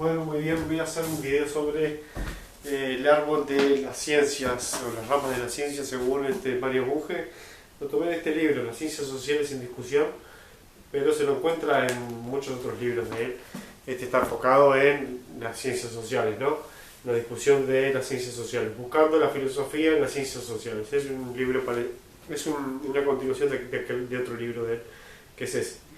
Bueno, muy bien, voy a hacer un video sobre el árbol de las ciencias, o las ramas de la ciencia según Mario Bunge. Lo tomé de este libro, Las ciencias sociales en discusión, pero se lo encuentra en muchos otros libros de él. Este está enfocado en las ciencias sociales, ¿no? La discusión de las ciencias sociales, buscando la filosofía en las ciencias sociales. Es un libro, una continuación de otro libro de él, que es ese.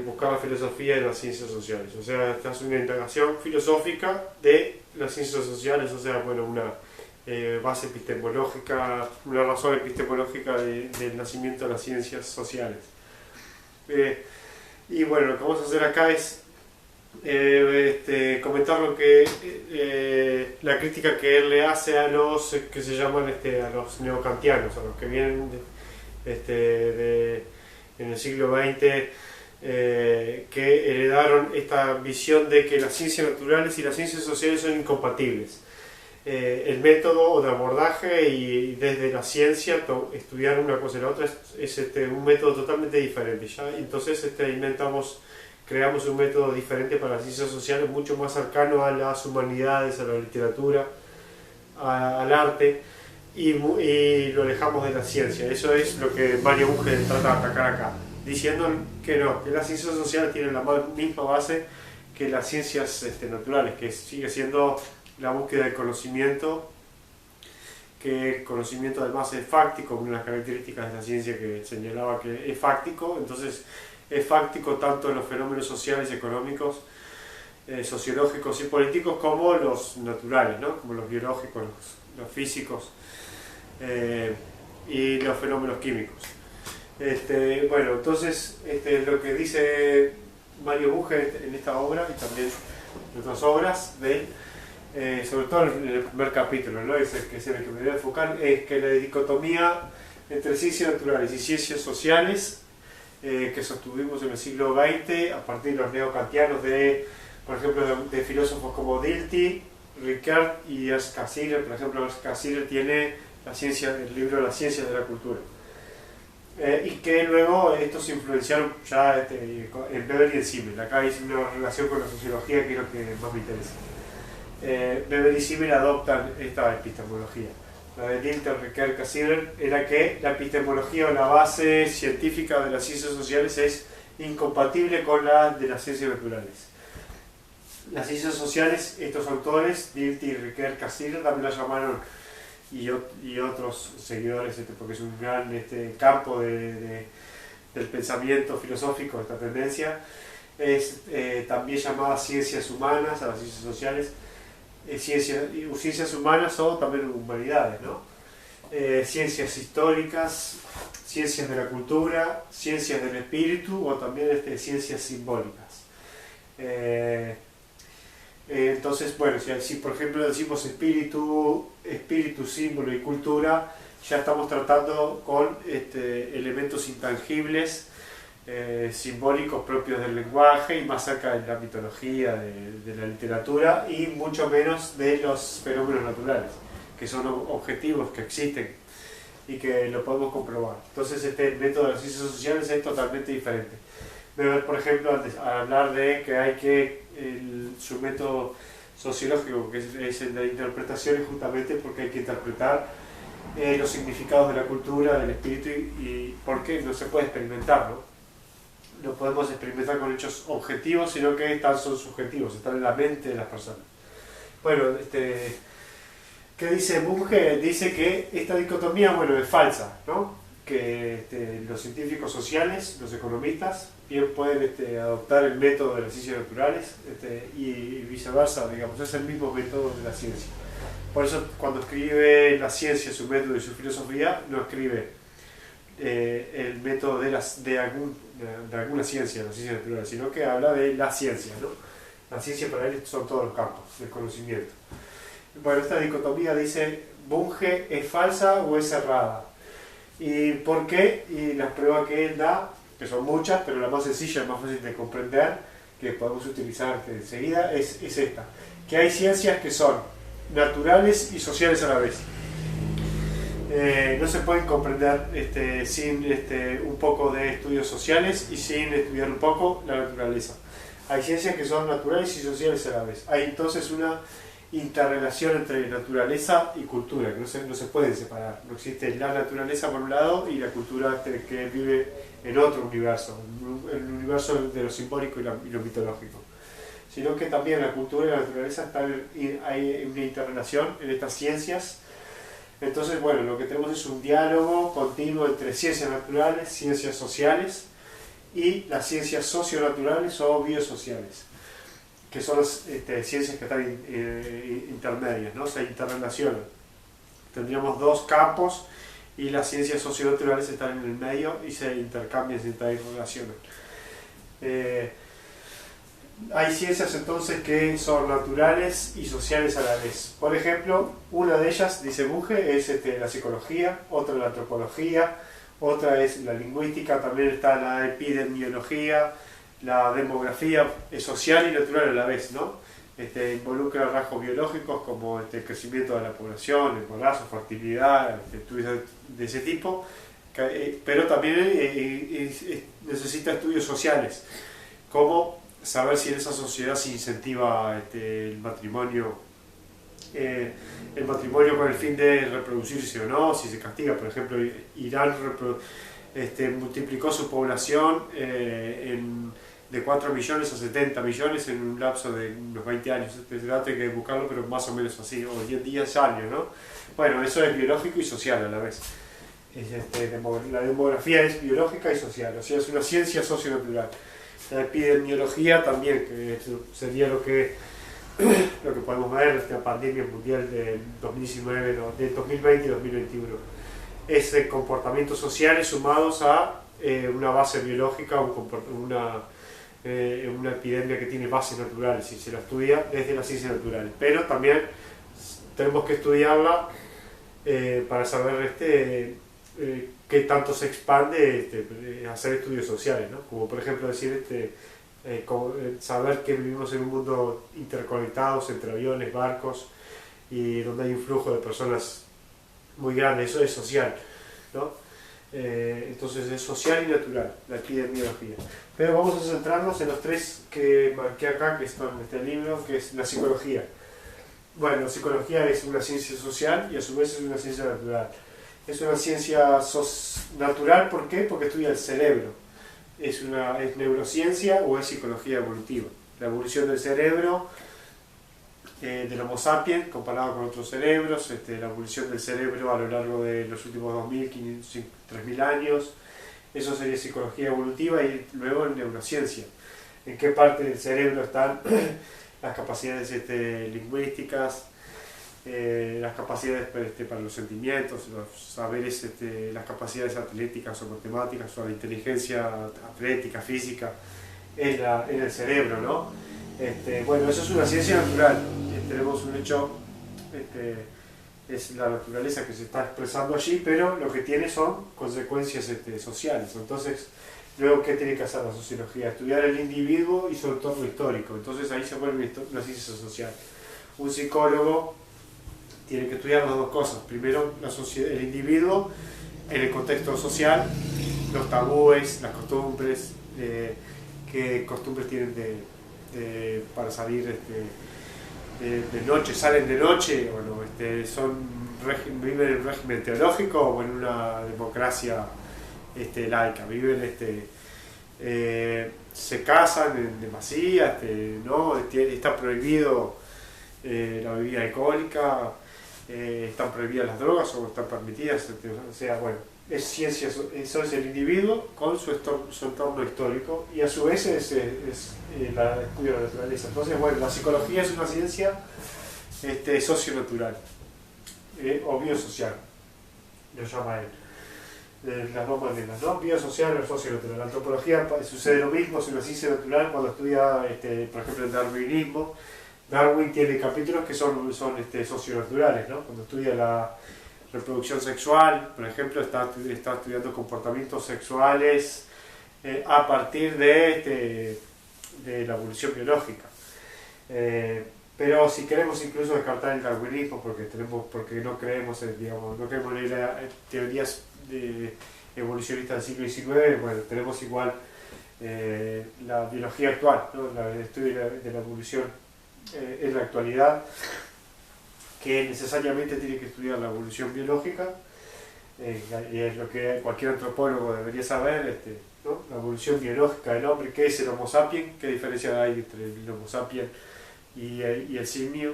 Buscar la filosofía en las ciencias sociales, o sea, esta es una indagación filosófica de las ciencias sociales, o sea, bueno, una base epistemológica, una razón epistemológica del nacimiento de las ciencias sociales. Y bueno, lo que vamos a hacer acá es comentar lo que la crítica que él le hace a los que se llaman a los neokantianos, a los que vienen en el siglo XX, que heredaron esta visión de que las ciencias naturales y las ciencias sociales son incompatibles. El método de abordaje y desde la ciencia estudiar una cosa y la otra es un método totalmente diferente. ¿Ya? Entonces creamos un método diferente para las ciencias sociales, mucho más cercano a las humanidades, a la literatura, al arte, y lo alejamos de la ciencia. Eso es lo que Mario Bunge trata de atacar acá, diciendo que no, que las ciencias sociales tienen la misma base que las ciencias naturales, que sigue siendo la búsqueda del conocimiento, que el conocimiento además es fáctico, una de las características de la ciencia que señalaba que es fáctico. Entonces es fáctico tanto en los fenómenos sociales, económicos, sociológicos y políticos, como los naturales, ¿no? Como los biológicos, los físicos y los fenómenos químicos. Bueno, entonces lo que dice Mario Bunge en esta obra y también en otras obras de él, sobre todo en el primer capítulo, ¿no? Es en el que me voy a enfocar, es que la dicotomía entre ciencias naturales y ciencias sociales que sostuvimos en el siglo XX a partir de los neokantianos, por ejemplo, de filósofos como Dilthey, Ricoeur y Ernst Cassirer. Por ejemplo, Ernst Cassirer tiene el libro Las ciencias de la cultura. Y que luego estos influenciaron ya en Weber y en Simmel. Acá hay una relación con la sociología que es lo que más me interesa. Weber y Simmel adoptan esta epistemología. La de Dilthey, Ricoeur, Cassirer era que la epistemología o la base científica de las ciencias sociales es incompatible con la de las ciencias naturales. Las ciencias sociales, estos autores, Dilthey, Ricoeur, Cassirer, también la llamaron, y otros seguidores, porque es un gran campo del pensamiento filosófico, esta tendencia, es también llamada ciencias humanas, a las ciencias sociales, ciencias humanas o también humanidades, ¿no? Ciencias históricas, ciencias de la cultura, ciencias del espíritu o también ciencias simbólicas. Entonces, bueno, si por ejemplo decimos espíritu, símbolo y cultura, ya estamos tratando con elementos intangibles, simbólicos propios del lenguaje y más cerca de la mitología, de la literatura, y mucho menos de los fenómenos naturales, que son objetivos que existen y que lo podemos comprobar. Entonces el método de las ciencias sociales es totalmente diferente. Por ejemplo, al hablar de que hay su método sociológico, que es el de interpretación, es justamente porque hay que interpretar los significados de la cultura, del espíritu, y porque no se puede experimentar, ¿no? No podemos experimentar con hechos objetivos, sino que son subjetivos, están en la mente de las personas. Bueno, ¿qué dice Bunge? Dice que esta dicotomía, bueno, es falsa, ¿no? Que los científicos sociales, los economistas, bien pueden adoptar el método de las ciencias naturales y viceversa, digamos, es el mismo método de la ciencia. Por eso cuando escribe la ciencia, su método y su filosofía, no escribe el método de alguna ciencia, las ciencias naturales, sino que habla de la ciencia, ¿no? La ciencia para él son todos los campos del conocimiento. Bueno, esta dicotomía, dice Bunge, ¿es falsa o es errada? ¿Y por qué? Y las pruebas que él da, que son muchas, pero la más sencilla, más fácil de comprender, que podemos utilizar enseguida, es esta: que hay ciencias que son naturales y sociales a la vez. No se pueden comprender sin un poco de estudios sociales y sin estudiar un poco la naturaleza. Hay ciencias que son naturales y sociales a la vez. Hay entonces una interrelación entre naturaleza y cultura, que no se pueden separar. No existe la naturaleza por un lado y la cultura que vive en otro universo, el universo de lo simbólico y lo mitológico. Sino que también la cultura y la naturaleza hay una interrelación en estas ciencias. Entonces, bueno, lo que tenemos es un diálogo continuo entre ciencias naturales, ciencias sociales y las ciencias socionaturales o biosociales, que son las ciencias que están intermedias, ¿no? Se interrelacionan. Tendríamos dos campos y las ciencias socionaturales están en el medio y se intercambian, se interrelacionan. Hay ciencias entonces que son naturales y sociales a la vez. Por ejemplo, una de ellas, dice Bunge, es la psicología, otra la antropología, otra es la lingüística, también está la epidemiología, la demografía, es social y natural a la vez, ¿no? Involucra rasgos biológicos como el crecimiento de la población, embarazo, fertilidad, estudios de ese tipo, pero también necesita estudios sociales, como saber si en esa sociedad se incentiva el matrimonio con el fin de reproducirse o no, si se castiga. Por ejemplo, Irán multiplicó su población de 4 millones a 70 millones en un lapso de unos 20 años. Este dato hay que buscarlo, pero más o menos así, o 10 años, ¿no? Bueno, eso es biológico y social a la vez. La demografía es biológica y social, o sea, es una ciencia socionatural. La epidemiología también, que sería lo que podemos ver, esta pandemia mundial del 2019, del 2020 y 2021. Es comportamientos sociales sumados a una base biológica, una epidemia que tiene bases naturales y se la estudia desde las ciencias naturales. Pero también tenemos que estudiarla para saber qué tanto se expande hacer estudios sociales, ¿no? Como por ejemplo decir saber que vivimos en un mundo interconectados entre aviones, barcos y donde hay un flujo de personas muy grande, eso es social, ¿no? Entonces es social y natural la epidemiología. Pero vamos a centrarnos en los tres que marqué acá, que están en este libro, que es la psicología. Bueno, la psicología es una ciencia social y a su vez es una ciencia natural. Es una ciencia natural, ¿por qué? Porque estudia el cerebro. ¿Es neurociencia o es psicología evolutiva? La evolución del cerebro del Homo sapiens comparado con otros cerebros, la evolución del cerebro a lo largo de los últimos 2.000, 3.000 años. Eso sería psicología evolutiva y luego neurociencia. ¿En qué parte del cerebro están las capacidades lingüísticas, las capacidades para los sentimientos, los saberes, las capacidades atléticas o matemáticas o la inteligencia atlética, física en el cerebro, ¿no? Bueno, eso es una ciencia natural. Tenemos un hecho, es la naturaleza que se está expresando allí, pero lo que tiene son consecuencias sociales. Entonces, luego, ¿qué tiene que hacer la sociología? Estudiar el individuo y su entorno histórico. Entonces ahí se vuelve una ciencia social. Un psicólogo tiene que estudiar las dos cosas. Primero, el individuo en el contexto social, los tabúes, las costumbres, qué costumbres tienen para salir de noche, salen de noche o no, viven en un régimen teológico o en una democracia laica, viven se casan en demasía, ¿no? Está prohibido la bebida alcohólica, están prohibidas las drogas o están permitidas, o sea, bueno, es ciencia, eso es el individuo con su entorno histórico y a su vez es el estudio de la naturaleza. Entonces, bueno, la psicología es una ciencia socionatural o biosocial, lo llama él. Las dos maneras, ¿no? Biosocial o socionatural. La antropología sucede lo mismo, es una ciencia natural cuando estudia, por ejemplo, el darwinismo. Darwin tiene capítulos que son socionaturales, ¿no? Cuando estudia la reproducción sexual, por ejemplo, está estudiando comportamientos sexuales a partir de la evolución biológica. Pero si queremos incluso descartar el darwinismo porque no creemos en teorías evolucionistas del siglo XIX, bueno, tenemos igual la biología actual, ¿no? El estudio de la evolución en la actualidad, que necesariamente tiene que estudiar la evolución biológica, y es lo que cualquier antropólogo debería saber, ¿no? La evolución biológica del hombre, qué es el Homo sapiens, qué diferencia hay entre el Homo sapiens y el simio,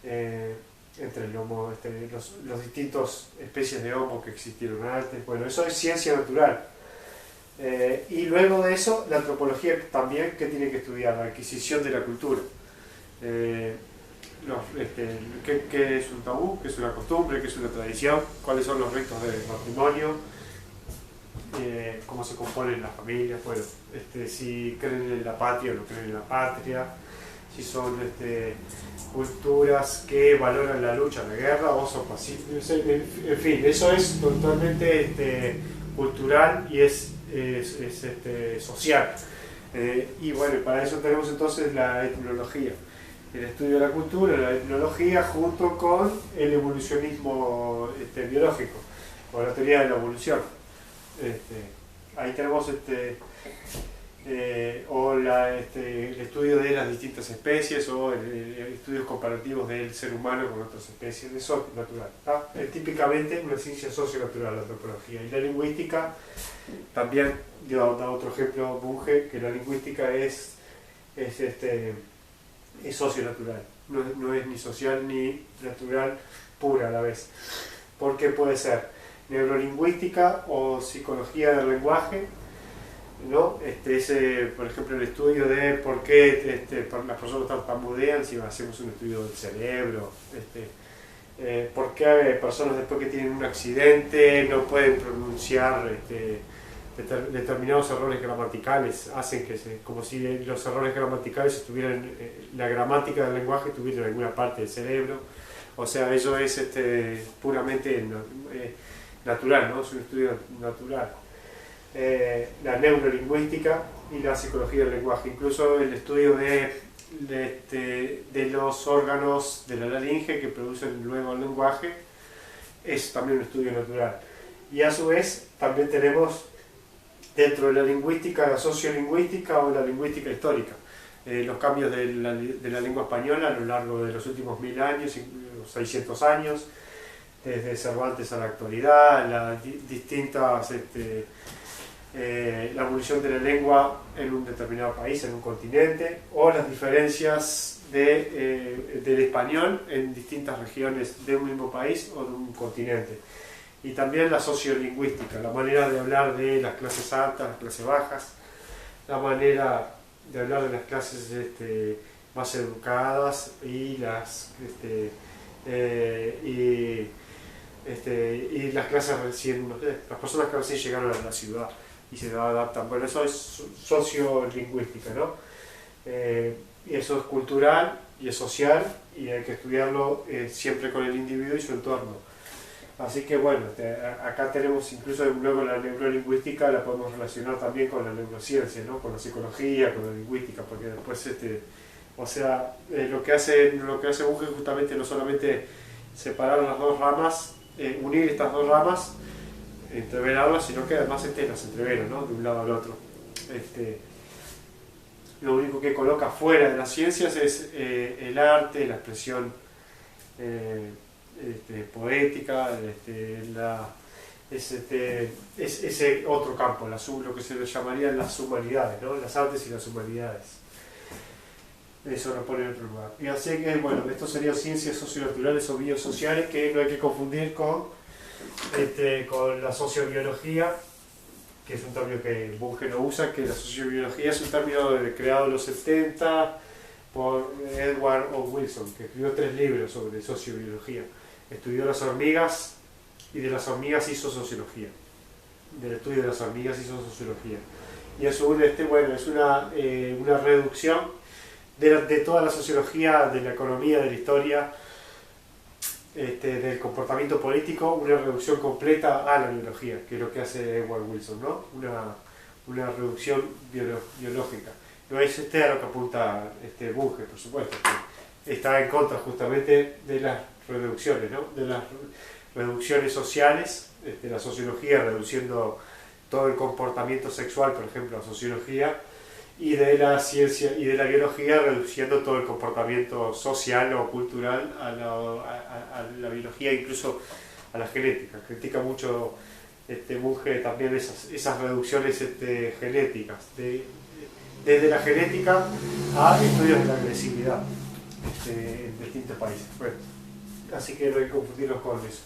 entre los distintos especies de Homo que existieron antes. Bueno, eso es ciencia natural. Y luego de eso, la antropología también, que tiene que estudiar la adquisición de la cultura. ¿Qué es un tabú? ¿Qué es una costumbre? ¿Qué es una tradición? ¿Cuáles son los ritos del matrimonio? ¿Cómo se componen las familias? Bueno, si creen en la patria o no creen en la patria, si son culturas que valoran la lucha, la guerra, o son pacíficos. En fin, eso es totalmente cultural y es social. Y bueno, para eso tenemos entonces la etnología, el estudio de la cultura, la etnología, junto con el evolucionismo biológico, o la teoría de la evolución. Ahí tenemos el estudio de las distintas especies, o estudios comparativos del ser humano con otras especies. Eso es natural, ¿tá? Es típicamente una ciencia socio-natural, la antropología. Y la lingüística también, yo da otro ejemplo, Bunge, que la lingüística es socio-natural, no es ni social ni natural pura a la vez, porque puede ser neurolingüística o psicología del lenguaje, ¿no? Por ejemplo, el estudio de por qué las personas tartamudean, si hacemos un estudio del cerebro, por qué personas después que tienen un accidente no pueden pronunciar determinados errores gramaticales, hacen como si los errores gramaticales estuvieran, la gramática del lenguaje estuviera en alguna parte del cerebro. O sea, eso es puramente natural, ¿no? Es un estudio natural. La neurolingüística y la psicología del lenguaje, incluso el estudio de los órganos de la laringe que producen luego el lenguaje, es también un estudio natural. Y a su vez también tenemos dentro de la lingüística la sociolingüística o la lingüística histórica, los cambios de la lengua española a lo largo de los últimos 1000 años, 600 años, desde Cervantes a la actualidad, la evolución de la lengua en un determinado país, en un continente, o las diferencias del español en distintas regiones de un mismo país o de un continente. Y también la sociolingüística, la manera de hablar de las clases altas, las clases bajas, la manera de hablar de las clases más educadas y las las clases las personas que recién llegaron a la ciudad y se adaptan. Bueno, eso es sociolingüística, ¿no? Y eso es cultural y es social, y hay que estudiarlo siempre con el individuo y su entorno. Así que bueno, acá tenemos incluso luego la neurolingüística, la podemos relacionar también con la neurociencia, ¿no? Con la psicología, con la lingüística, porque después o sea, lo que hace Bunge justamente no solamente separar las dos ramas, unir estas dos ramas, entreverarlas, sino que además las entrevera, ¿no? De un lado al otro. Lo único que coloca fuera de las ciencias es el arte, la expresión poética, es ese otro campo, lo que se le llamarían las humanidades, ¿no? Las artes y las humanidades. Eso lo pone en otro lugar. Y así que, bueno, esto serían ciencias socionaturales o biosociales, que no hay que confundir con la sociobiología, que es un término que Bunge no usa, que la sociobiología es un término creado en los 70 por Edward O. Wilson, que escribió 3 libros sobre sociobiología. Estudió las hormigas y de las hormigas hizo sociología. Del estudio de las hormigas hizo sociología. Y es una reducción de toda la sociología, de la economía, de la historia, del comportamiento político, una reducción completa a la biología, que es lo que hace Edward Wilson, ¿no? Una reducción biológica. No es a lo que apunta Bunge, por supuesto, que está en contra justamente de las reducciones, ¿no? De las reducciones sociales, la sociología reduciendo todo el comportamiento sexual, por ejemplo, la sociología, y de la ciencia y de la biología reduciendo todo el comportamiento social o cultural a la biología, incluso a la genética. Critica mucho Bunge también esas reducciones genéticas, desde la genética a estudios de la agresividad en distintos países. Bueno, así que no hay que confundirlos con eso.